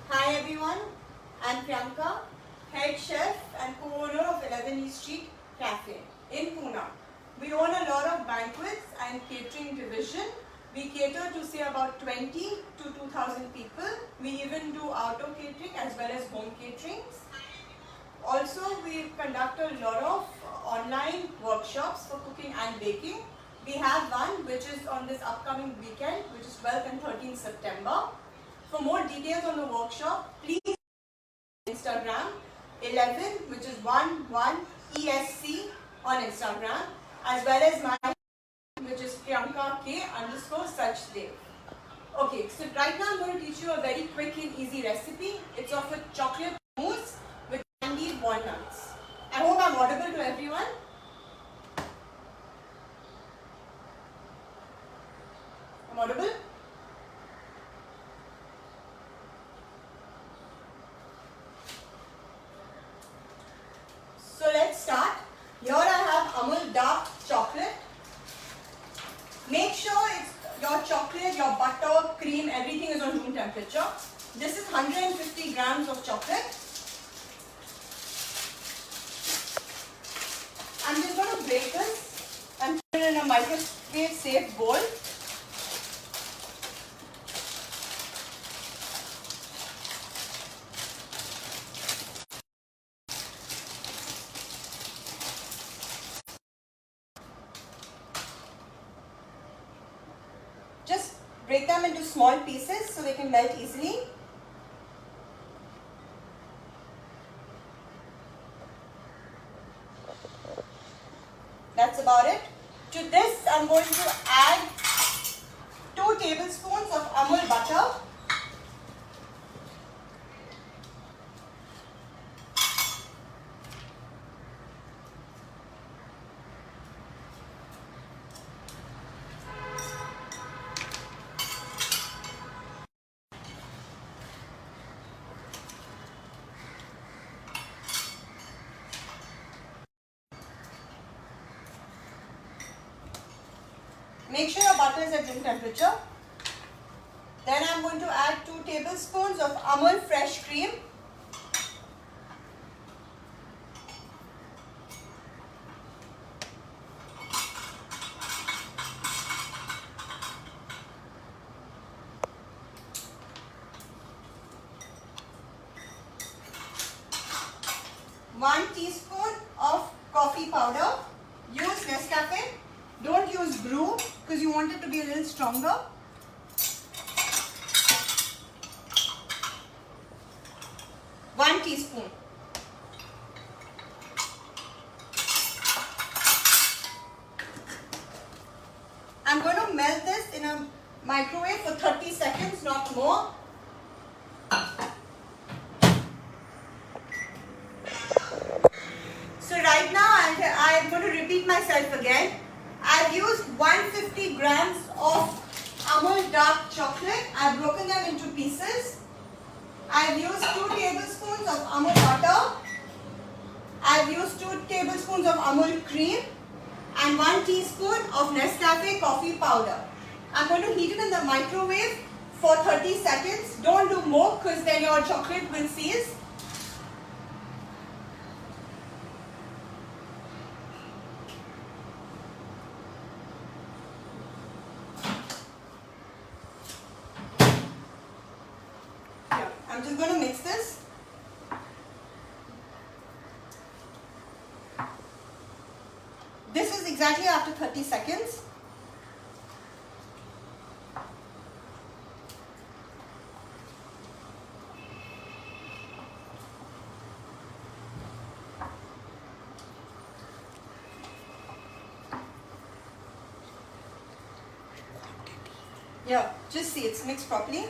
Hi everyone, I'm Priyanka, head chef and co-owner of 11 East Street Cafe in Pune. We own a lot of banquets and catering division. We cater to say about 20 to 2,000 people. We even do outdoor catering as well as home caterings. Also, we conduct a lot of online workshops for cooking and baking. We have one which is on this upcoming weekend, which is 12th and 13th September. For more details on the workshop, please Instagram 11, which is 11ESC on Instagram, as well as my, which is Priyanka K_Sachdev. Okay, so right now I'm going to teach you a very quick and easy recipe. It's of a chocolate mousse with candied walnuts. I hope I'm audible to everyone. I'm audible? So let's start. Here I have Amul dark chocolate. Make sure your chocolate, your butter, cream, everything is on room temperature. This is 150 grams of chocolate. I'm just going to break this and put it in a microwave safe bowl. Just break them into small pieces so they can melt easily. That's about it. To this, I'm going to add 2 tablespoons of Amul butter. Make sure your butter is at room temperature. Then I'm going to add 2 tablespoons of Amul fresh cream. One teaspoon of coffee powder. Use Nescafe. Don't use brew because you want it to be a little stronger. One teaspoon. I'm going to melt this in a microwave for 30 seconds, not more. So right now I'm going to repeat myself again. I've used 150 grams of Amul dark chocolate. I've broken them into pieces. I've used 2 tablespoons of Amul butter. I've used 2 tablespoons of Amul cream and 1 teaspoon of Nescafe coffee powder. I'm going to heat it in the microwave for 30 seconds. Don't do more because then your chocolate will seize. I'm just going to mix this. This is exactly after 30 seconds. Yeah, just see it's mixed properly.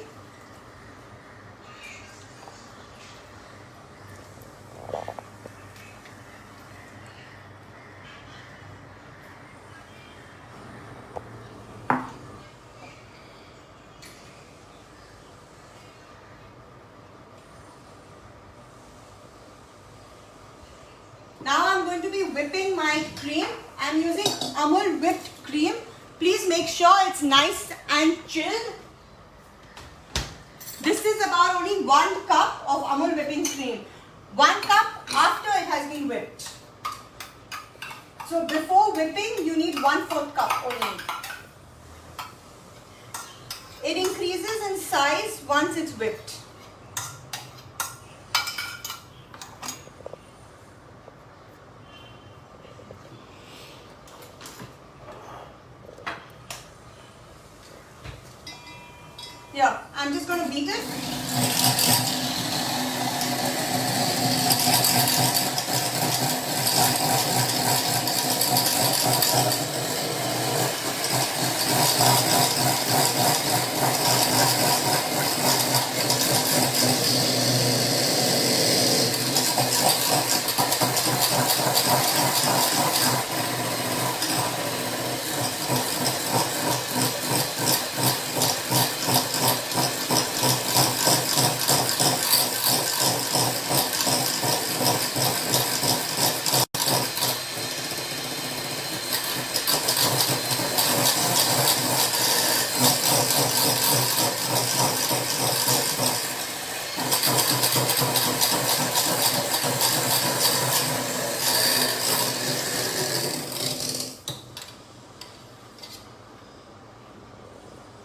Now I'm going to be whipping my cream. I'm using Amul whipped cream. Please make sure it's nice and chilled. This is about only 1 cup of Amul whipping cream. 1 cup after it has been whipped. So before whipping, you need 1/4 cup only. It increases in size once it's whipped. Yeah, I'm just going to beat it.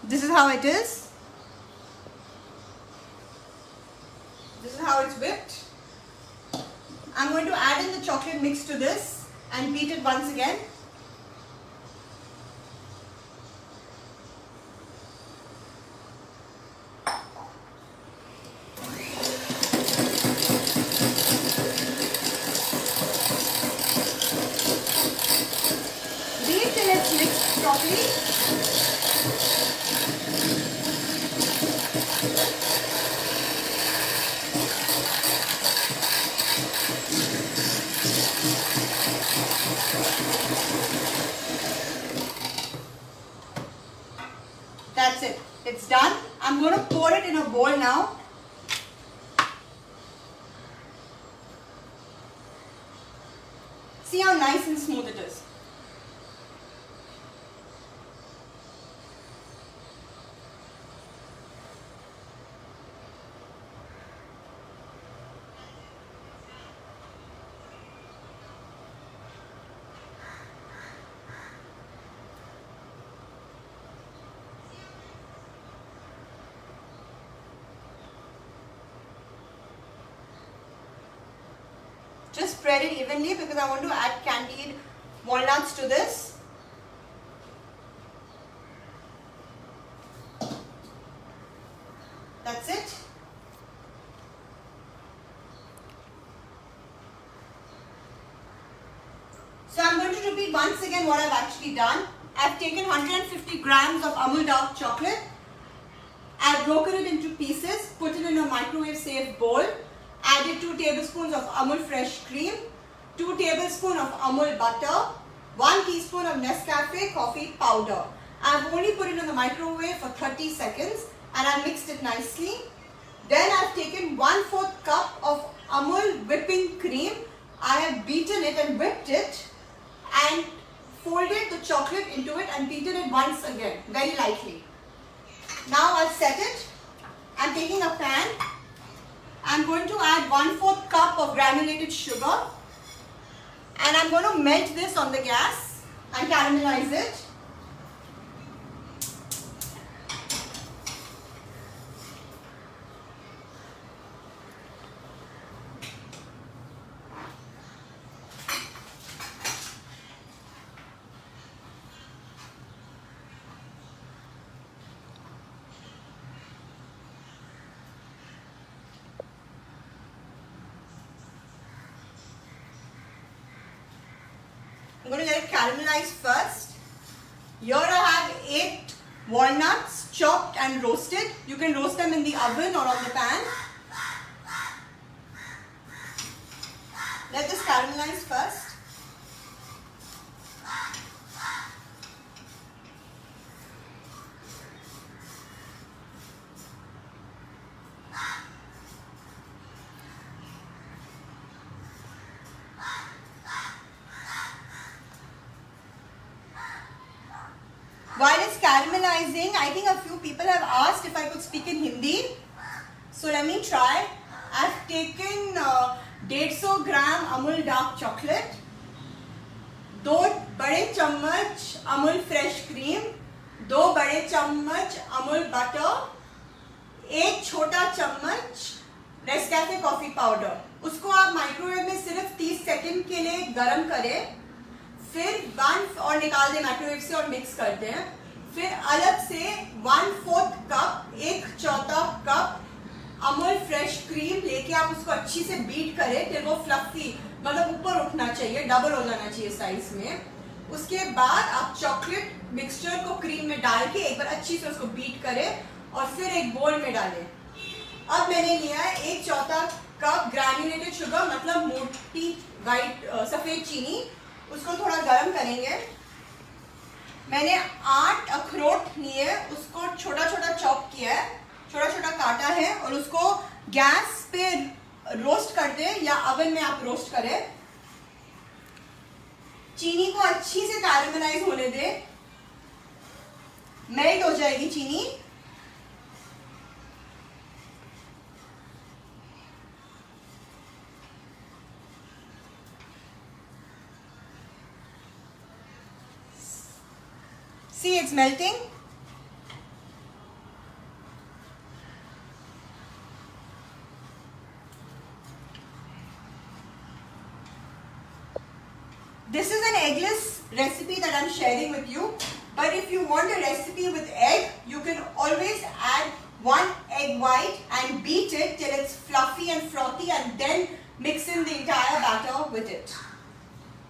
This is how it is. This is how it's whipped. I'm going to add in the chocolate mix to this and beat it once again. Beat till it's mixed properly. That's it. It's done. I'm going to pour it in a bowl now. See how nice and smooth it is. Just spread it evenly because I want to add candied walnuts to this. That's it. So I'm going to repeat once again what I've actually done. I've taken 150 grams of Amul dark chocolate. I've broken it into pieces, put it in a microwave safe bowl, added 2 tablespoons of Amul fresh cream, 2 tablespoons of Amul butter, 1 teaspoon of Nescafe coffee powder. I've only put it in the microwave for 30 seconds and I've mixed it nicely. Then I've taken 1/4 cup of Amul whipping cream. I have beaten it and whipped it and folded the chocolate into it and beaten it once again, very lightly. Now I'll set it. I'm taking a pan. I'm going to add 1/4 cup of granulated sugar and I'm going to melt this on the gas and caramelize it. I'm going to let it caramelize first. Here I have 8 walnuts chopped and roasted. You can roast them in the oven or on the pan. Let this caramelize first. While it's caramelizing, I think a few people have asked if I could speak in Hindi. So let me try. I've taken 150 gram Amul dark chocolate, 2 बड़े चम्मच Amul fresh cream, 2 बड़े चम्मच Amul butter, 1 छोटा चम्मच Nescafe coffee powder. उसको आप microwave में सिर्फ 30 सेकंड के लिए गर्म करें, फिर 1 और निकाल दें माइक्रोवेव से और मिक्स कर दें. फिर अलग से 1/4 cup, 1/4 cup Amul fresh cream लेके आप उसको अच्छी से बीट करें फिर वो फ्लफी मतलब ऊपर उठना चाहिए, डबल हो जाना चाहिए साइज में. उसके बाद आप चॉकलेट मिक्सचर को क्रीम में डाल के एक बार अच्छी से उसको बीट करें और फिर एक बोल में डालें. अब मैंने लिया है 1/4 कप ग्रैन्युलेटेड शुगर मतलब मोटी वाइट सफेद चीनी. उसको थोड़ा गर्म करेंगे. मैंने 8 अखरोट लिए, उसको छोटा छोटा चॉप किया है, छोटा छोटा काटा है और उसको गैस पे रोस्ट कर दें या ओवन में आप रोस्ट करें. चीनी को अच्छी से कैरेमलाइज होने दें, मेल्ट हो जाएगी चीनी. See, it's melting. This is an eggless recipe that I'm sharing with you. But if you want a recipe with egg, you can always add 1 egg white and beat it till it's fluffy and frothy and then mix in the entire batter with it.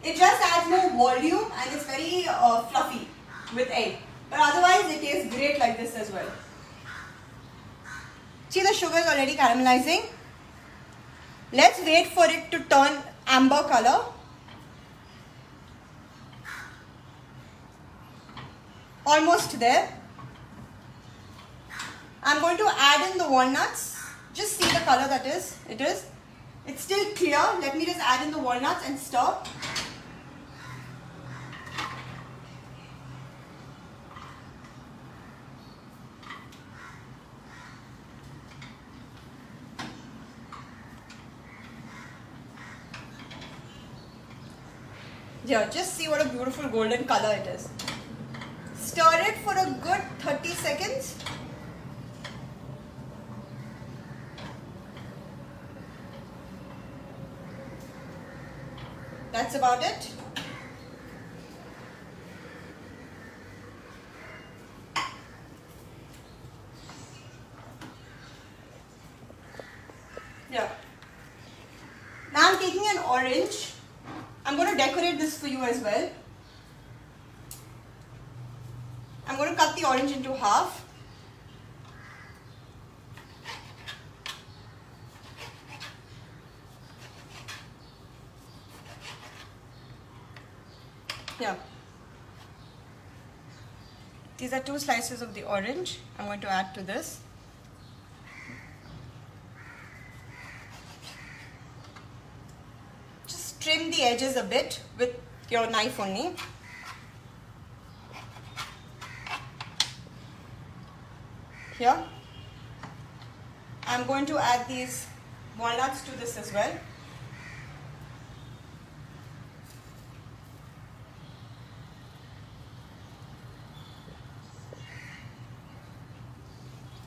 It just adds more volume and it's very fluffy with egg, but otherwise it tastes great like this as well. See, the sugar is already caramelizing. Let's wait for it to turn amber color. Almost there. I'm going to add in the walnuts. Just see the color that is. It's still clear. Let me just add in the walnuts and stir. Yeah, just see what a beautiful golden color it is. Stir it for a good 30 seconds. That's about it. Yeah. Now I'm taking an orange. I'm going to decorate this for you as well. I'm going to cut the orange into half. Yeah. These are 2 slices of the orange. I'm going to add to this. Just trim the edges a bit with your knife only. Here. I'm going to add these walnuts to this as well.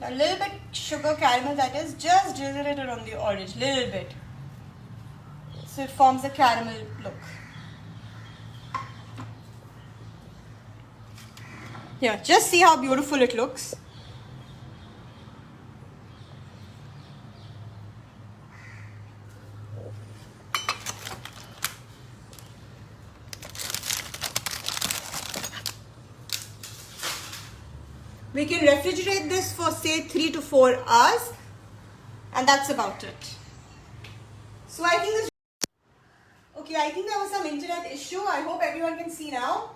A little bit sugar caramel, that is, just drizzle it on the orange, little bit. So it forms a caramel look. Yeah, just see how beautiful it looks. We can refrigerate this for say 3 to 4 hours, and that's about it. So I think this. Okay, I think there was some internet issue. I hope everyone can see now.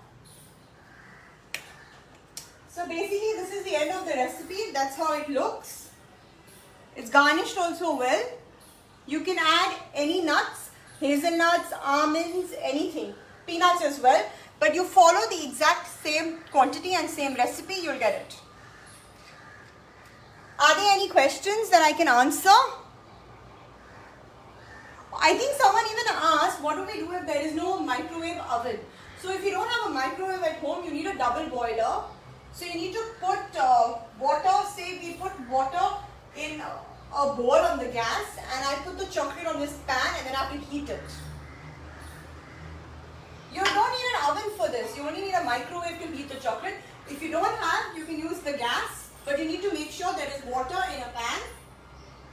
So basically this is the end of the recipe. That's how it looks. It's garnished also well. You can add any nuts, hazelnuts, almonds, anything. Peanuts as well. But you follow the exact same quantity and same recipe, you'll get it. Are there any questions that I can answer? I think someone even asked, what do we do if there is no microwave oven? So if you don't have a microwave at home, you need a double boiler. So you need to put water, say we put water in a bowl on the gas, and I put the chocolate on this pan and then I have to heat it. You don't need an oven for this, you only need a microwave to heat the chocolate. If you don't have, you can use the gas, but you need to make sure there is water in a pan.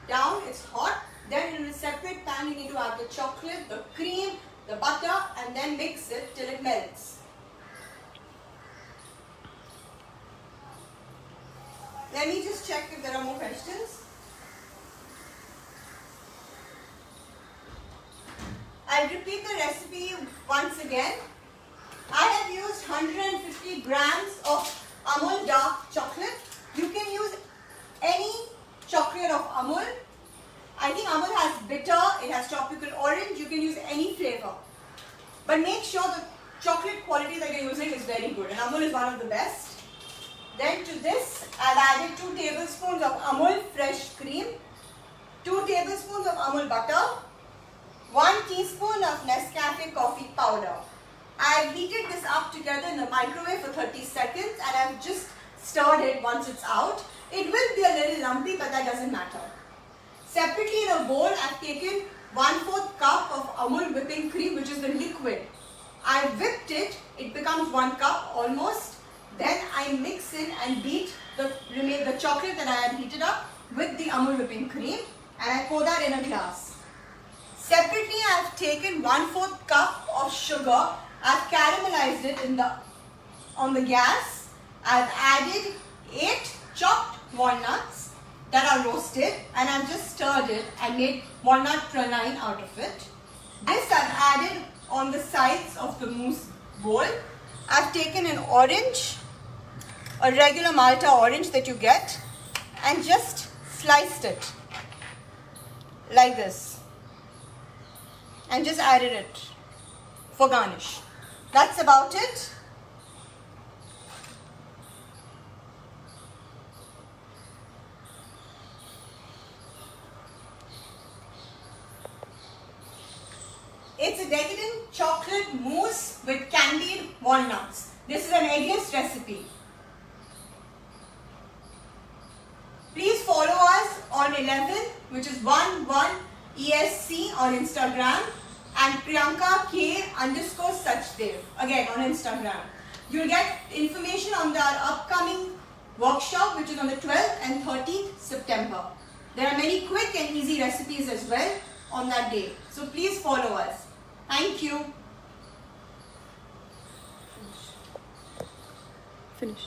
Down, it's hot. Then in a separate pan, you need to add the chocolate, the cream, the butter, and then mix it till it melts. Let me just check if there are more questions. I'll repeat the recipe once again. I have used 150 grams of Amul dark chocolate. You can use any chocolate of Amul. I think Amul has bitter, it has tropical orange, you can use any flavor. But make sure the chocolate quality that you're using is very good, and Amul is one of the best. Then to this, I've added 2 tablespoons of Amul fresh cream, 2 tablespoons of Amul butter, 1 teaspoon of Nescafe coffee powder. I've heated this up together in the microwave for 30 seconds and I've just stirred it once it's out. It will be a little lumpy, but that doesn't matter. Separately in a bowl, I've taken 1/4 cup of Amul whipping cream, which is the liquid. I whipped it, it becomes 1 cup almost. Then I mix in and beat the chocolate that I had heated up with the Amul whipping cream, and I pour that in a glass. Separately, I have taken 1/4 cup of sugar. I've caramelized it on the gas. I've added 8 chopped walnuts that are roasted, and I've just stirred it and made walnut praline out of it. This I've added on the sides of the mousse bowl. I've taken an orange, a regular Malta orange that you get, and just sliced it like this and just added it for garnish. That's about it. It's a decadent chocolate mousse with candied walnuts. This is an eggless recipe. Please follow us on 11, which is 11ESC on Instagram, and Priyanka K _ Sachdev, again on Instagram. You'll get information on our upcoming workshop, which is on the 12th and 13th September. There are many quick and easy recipes as well on that day. So please follow us. Thank you. Finish.